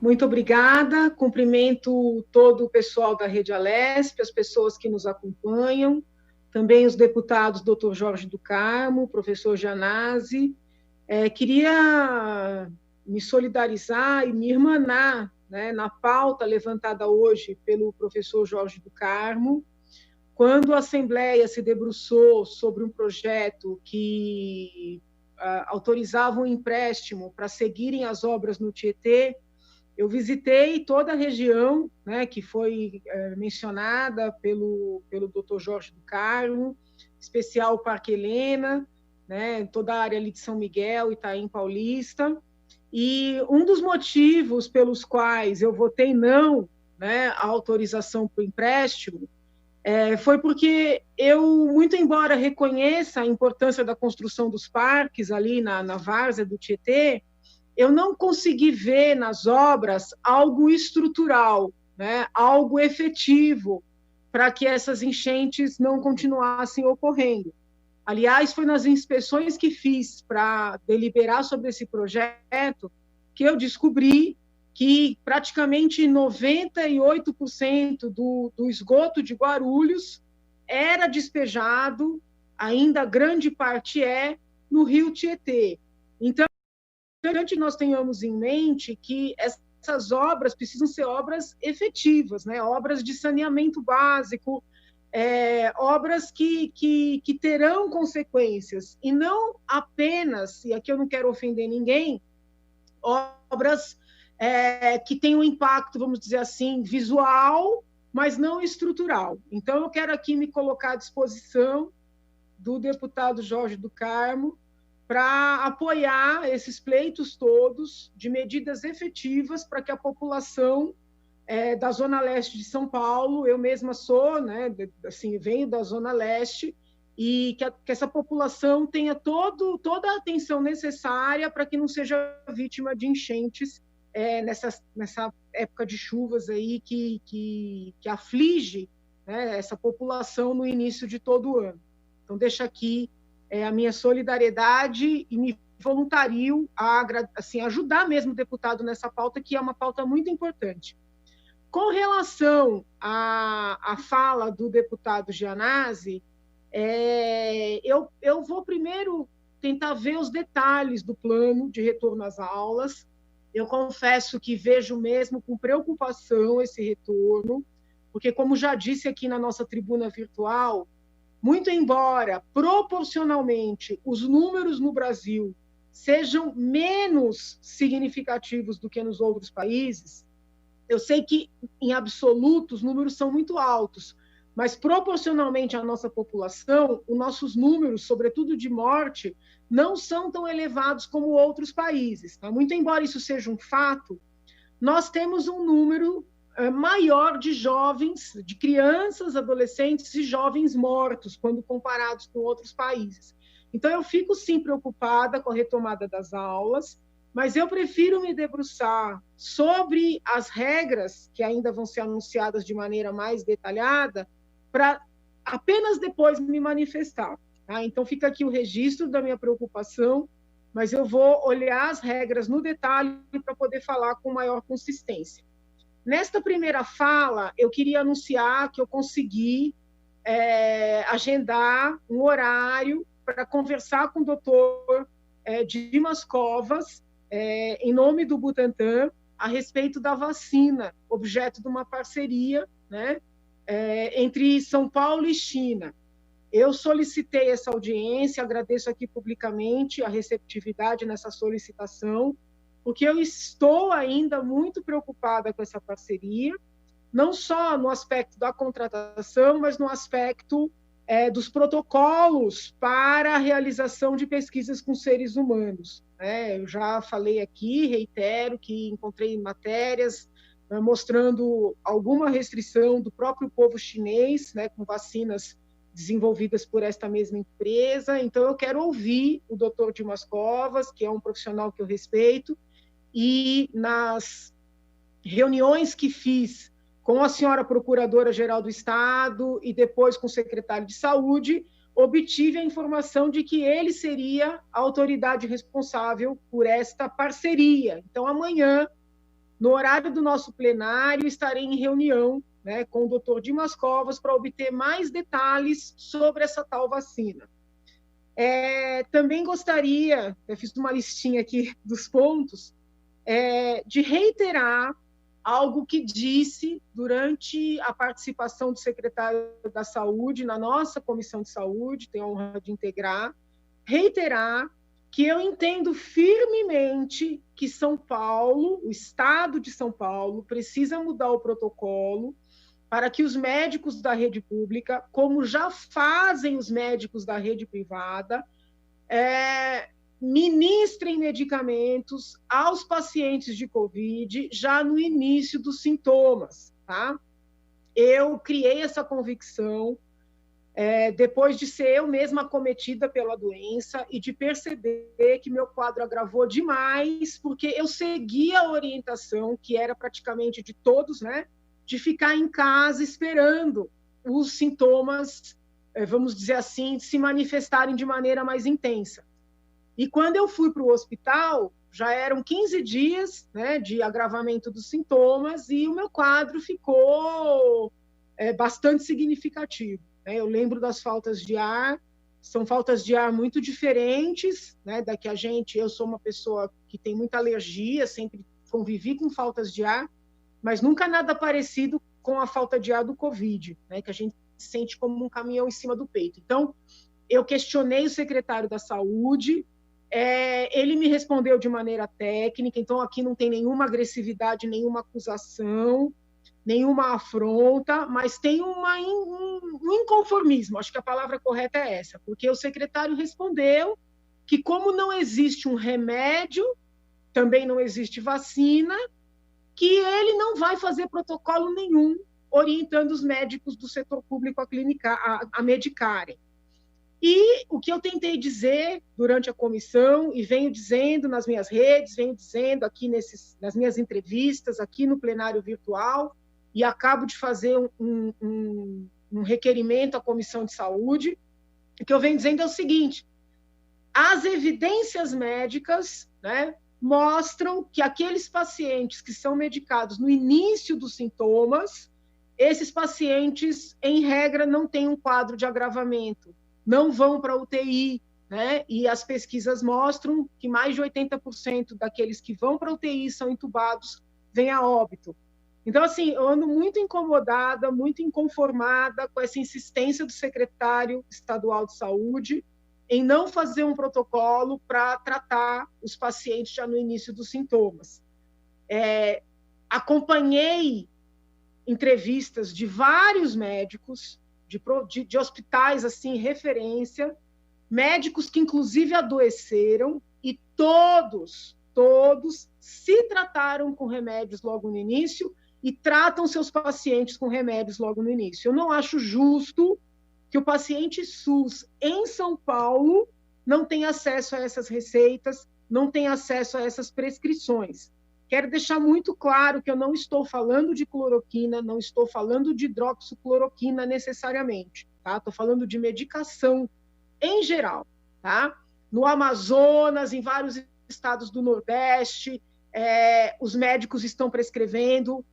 Muito obrigada. Cumprimento todo o pessoal da Rede Alesp, as pessoas que nos acompanham, também os deputados Dr. Jorge do Carmo, professor Janazzi. Queria me solidarizar e me irmanar, né, na pauta levantada hoje pelo professor Jorge do Carmo, quando a Assembleia se debruçou sobre um projeto que autorizava um empréstimo para seguirem as obras no Tietê. Eu visitei toda a região, né, que foi mencionada pelo Dr. Jorge do Carmo, especial o Parque Helena, né, toda a área ali de São Miguel, Itaim Paulista. E um dos motivos pelos quais eu votei não, né, a autorização para o empréstimo foi porque eu, muito embora reconheça a importância da construção dos parques ali na várzea do Tietê, eu não consegui ver nas obras algo estrutural, né, algo efetivo para que essas enchentes não continuassem ocorrendo. Aliás, foi nas inspeções que fiz para deliberar sobre esse projeto que eu descobri que praticamente 98% do esgoto de Guarulhos era despejado, ainda grande parte no rio Tietê. Então, importante nós tenhamos em mente que essas obras precisam ser obras efetivas, né? Obras de saneamento básico, obras que terão consequências, e não apenas, e aqui eu não quero ofender ninguém, obras que têm um impacto, vamos dizer assim, visual, mas não estrutural. Então, eu quero aqui me colocar à disposição do deputado Jorge do Carmo para apoiar esses pleitos todos de medidas efetivas para que a população da Zona Leste de São Paulo, eu mesma sou, né, assim, venho da Zona Leste, e que essa população tenha toda a atenção necessária para que não seja vítima de enchentes nessa época de chuvas aí que aflige, né, essa população no início de todo o ano. Então, deixo aqui a minha solidariedade e me voluntario a assim, ajudar mesmo o deputado nessa pauta, que é uma pauta muito importante. Com relação à fala do deputado Gianazzi, eu vou primeiro tentar ver os detalhes do plano de retorno às aulas. Eu confesso que vejo mesmo com preocupação esse retorno, porque, como já disse aqui na nossa tribuna virtual, muito embora proporcionalmente os números no Brasil sejam menos significativos do que nos outros países, eu sei que, em absoluto, os números são muito altos, mas proporcionalmente à nossa população, os nossos números, sobretudo de morte, não são tão elevados como outros países. Tá? Muito embora isso seja um fato, nós temos um número maior de jovens, de crianças, adolescentes e jovens mortos, quando comparados com outros países. Então, eu fico, sim, preocupada com a retomada das aulas, mas eu prefiro me debruçar sobre as regras que ainda vão ser anunciadas de maneira mais detalhada, para apenas depois me manifestar. Tá? Então, fica aqui o registro da minha preocupação, mas eu vou olhar as regras no detalhe para poder falar com maior consistência. Nesta primeira fala, eu queria anunciar que eu consegui agendar um horário para conversar com o doutor Dimas Covas, em nome do Butantan, a respeito da vacina, objeto de uma parceria, né, entre São Paulo e China. Eu solicitei essa audiência, agradeço aqui publicamente a receptividade nessa solicitação, porque eu estou ainda muito preocupada com essa parceria, não só no aspecto da contratação, mas no aspecto dos protocolos para a realização de pesquisas com seres humanos. Eu já falei aqui, reitero, que encontrei matérias mostrando alguma restrição do próprio povo chinês, né, com vacinas desenvolvidas por esta mesma empresa. Então, eu quero ouvir o doutor Dimas Covas, que é um profissional que eu respeito, e nas reuniões que fiz com a senhora Procuradora-Geral do Estado e depois com o secretário de Saúde, obtive a informação de que ele seria a autoridade responsável por esta parceria. Então, amanhã no horário do nosso plenário, estarei em reunião, né, com o doutor Dimas Covas para obter mais detalhes sobre essa tal vacina. Também gostaria, eu fiz uma listinha aqui dos pontos, de reiterar algo que disse durante a participação do secretário da Saúde na nossa Comissão de Saúde, tenho a honra de integrar, reiterar que eu entendo firmemente que São Paulo, o Estado de São Paulo, precisa mudar o protocolo para que os médicos da rede pública, como já fazem os médicos da rede privada, ministrem medicamentos aos pacientes de Covid já no início dos sintomas, tá? Eu criei essa convicção depois de ser eu mesma acometida pela doença e de perceber que meu quadro agravou demais, porque eu seguia a orientação, que era praticamente de todos, né, de ficar em casa esperando os sintomas, vamos dizer assim, se manifestarem de maneira mais intensa. E quando eu fui para o hospital, já eram 15 dias, né, de agravamento dos sintomas e o meu quadro ficou bastante significativo. Eu lembro das faltas de ar, são faltas de ar muito diferentes, né, da que eu sou uma pessoa que tem muita alergia, sempre convivi com faltas de ar, mas nunca nada parecido com a falta de ar do Covid, né, que a gente sente como um caminhão em cima do peito. Então, eu questionei o secretário da Saúde, ele me respondeu de maneira técnica, então aqui não tem nenhuma agressividade, nenhuma acusação, nenhuma afronta, mas tem um inconformismo, acho que a palavra correta é essa, porque o secretário respondeu que como não existe um remédio, também não existe vacina, que ele não vai fazer protocolo nenhum orientando os médicos do setor público a medicarem. E o que eu tentei dizer durante a comissão, e venho dizendo nas minhas redes, venho dizendo aqui nas minhas entrevistas, aqui no plenário virtual, e acabo de fazer um requerimento à Comissão de Saúde, o que eu venho dizendo é o seguinte: as evidências médicas, né, mostram que aqueles pacientes que são medicados no início dos sintomas, esses pacientes, em regra, não têm um quadro de agravamento, não vão para a UTI, né? E as pesquisas mostram que mais de 80% daqueles que vão para a UTI são entubados, vêm a óbito. Então, assim, eu ando muito incomodada, muito inconformada com essa insistência do secretário estadual de saúde em não fazer um protocolo para tratar os pacientes já no início dos sintomas. Acompanhei entrevistas de vários médicos, de hospitais, assim, referência, médicos que, inclusive, adoeceram, e todos se trataram com remédios logo no início e tratam seus pacientes com remédios logo no início. Eu não acho justo que o paciente SUS em São Paulo não tenha acesso a essas receitas, não tenha acesso a essas prescrições. Quero deixar muito claro que eu não estou falando de cloroquina, não estou falando de hidroxicloroquina necessariamente, tá? Estou falando de medicação em geral, tá? No Amazonas, em vários estados do Nordeste, os médicos estão prescrevendo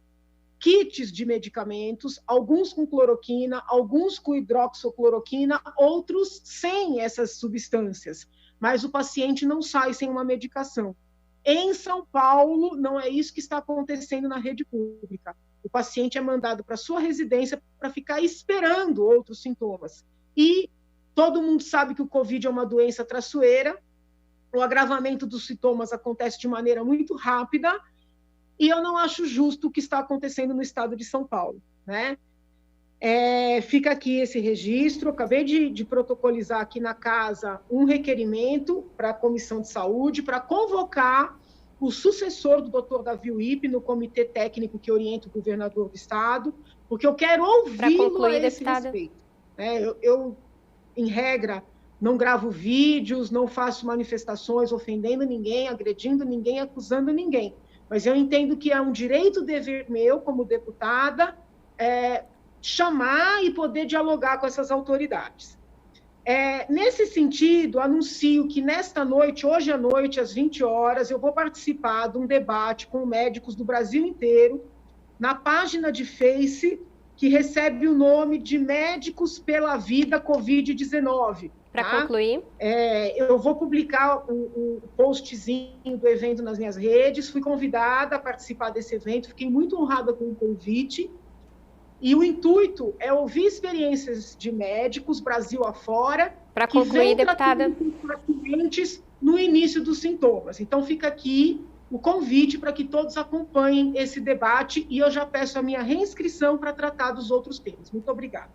kits de medicamentos, alguns com cloroquina, alguns com hidroxicloroquina, outros sem essas substâncias, mas o paciente não sai sem uma medicação. Em São Paulo, não é isso que está acontecendo na rede pública. O paciente é mandado para sua residência para ficar esperando outros sintomas. E todo mundo sabe que o Covid é uma doença traiçoeira, o agravamento dos sintomas acontece de maneira muito rápida, e eu não acho justo o que está acontecendo no estado de São Paulo, né? Fica aqui esse registro, acabei de protocolizar aqui na casa um requerimento para a Comissão de Saúde para convocar o sucessor do doutor Davi Uip no comitê técnico que orienta o governador do estado, porque eu quero ouvi-lo a esse respeito. Eu, em regra, não gravo vídeos, não faço manifestações ofendendo ninguém, agredindo ninguém, acusando ninguém, mas eu entendo que é um direito dever meu, como deputada, chamar e poder dialogar com essas autoridades. Nesse sentido, anuncio que nesta noite, hoje à noite, às 20 horas, eu vou participar de um debate com médicos do Brasil inteiro, na página de Face, que recebe o nome de Médicos pela Vida Covid-19. Para concluir, eu vou publicar o postzinho do evento nas minhas redes, fui convidada a participar desse evento, fiquei muito honrada com o convite, e o intuito é ouvir experiências de médicos, Brasil afora, para concluir, deputada, pacientes no início dos sintomas. Então, fica aqui o convite para que todos acompanhem esse debate, e eu já peço a minha reinscrição para tratar dos outros temas. Muito obrigada.